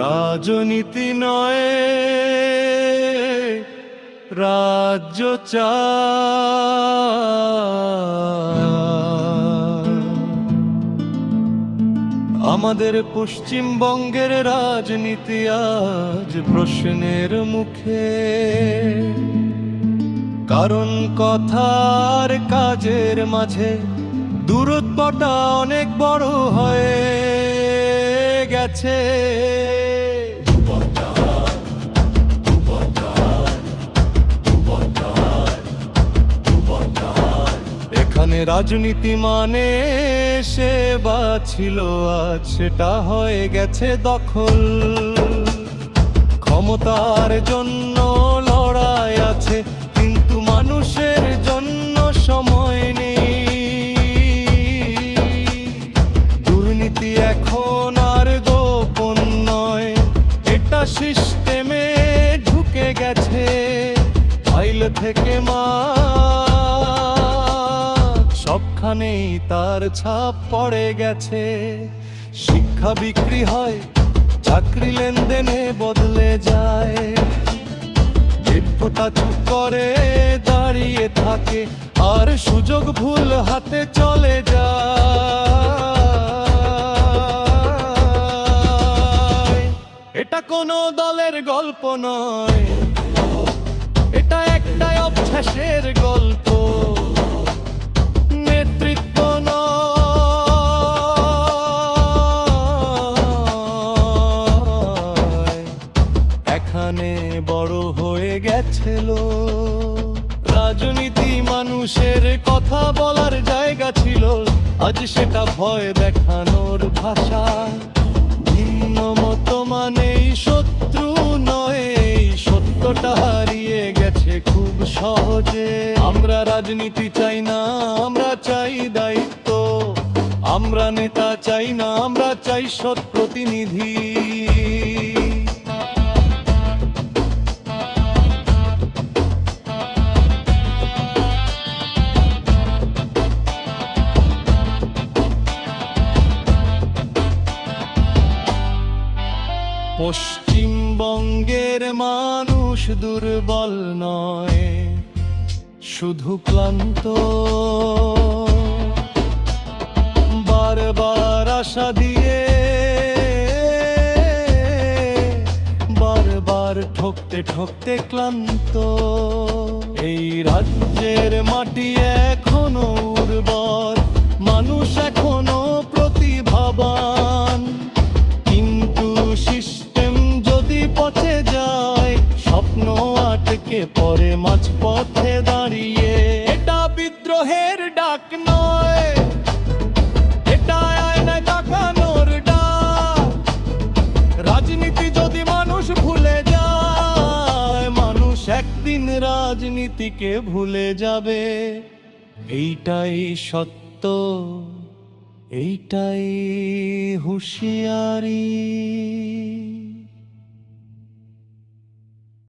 রাজনীতি নয় রাজ্য চায়। আমাদের পশ্চিমবঙ্গের রাজনীতি আজ প্রশ্নের মুখে, কারণ কথার কাজের মাঝে দূরত্বটা অনেক বড় হয়ে গেছে। এখানে রাজনীতি মানে সেবা ছিল, আজ সেটা হয়ে গেছে দখল। ক্ষমতার জন্য লড়াই আছে, কিন্তু মানুষের জন্য সময় নেই। দুর্নীতি এখন আর গোপন নয়, এটা সিস্টেমে ঢুকে গেছে। ফাইল থেকে সবখানেই তার ছাপ পড়ে গেছে। শিক্ষা বিক্রি হয়, চাকরি লেনদেনে বদলে যায়। যোগ্যতা চুপ করে দাঁড়িয়ে থাকে, আর সুযোগ ভুল হাতে চলে যায়। এটা কোনো দলের গল্প নয়, এটা একটাই অভ্যাসের গল্প। নেতৃত্ব নয়, এখানে বড় হয়ে গেছিল রাজনীতি। মানুষের কথা বলার জায়গা ছিল, আজ সেটা ভয় দেখানোর ভাষা। ভিন্ন মত মানেই শত্রু নয়, সত্যটা হারিয়ে গেছে খুব সহজে। আমরা রাজনীতি চাই না, আমরা চাই দায়িত্ব। আমরা নেতা চাই না, আমরা চাই সৎ প্রতিনিধি। পশ্চিমবঙ্গের মানুষ দুর্বল নয়, শুধু ক্লান্ত। বারবার আশা দিয়ে বারবার ঠকতে ঠকতে ক্লান্ত। এই রাজ্যের মাটি এখনো উর্বর, মানুষ এখনো প্রতিভাবান। কিন্তু সিস্টেম যদি পচে যায়, স্বপ্ন আটকে পড়ে মাঝপথে দাঁড়িয়ে। এটা বিদ্রোহের ডাক নয়, এটা আয়নায় তাকানোর ডাক। রাজনীতি যদি মানুষ ভুলে যায়, মানুষ একদিন রাজনীতিকে ভুলে যাবে। এইটাই সত্য, এইটাই হুঁশিয়ারি।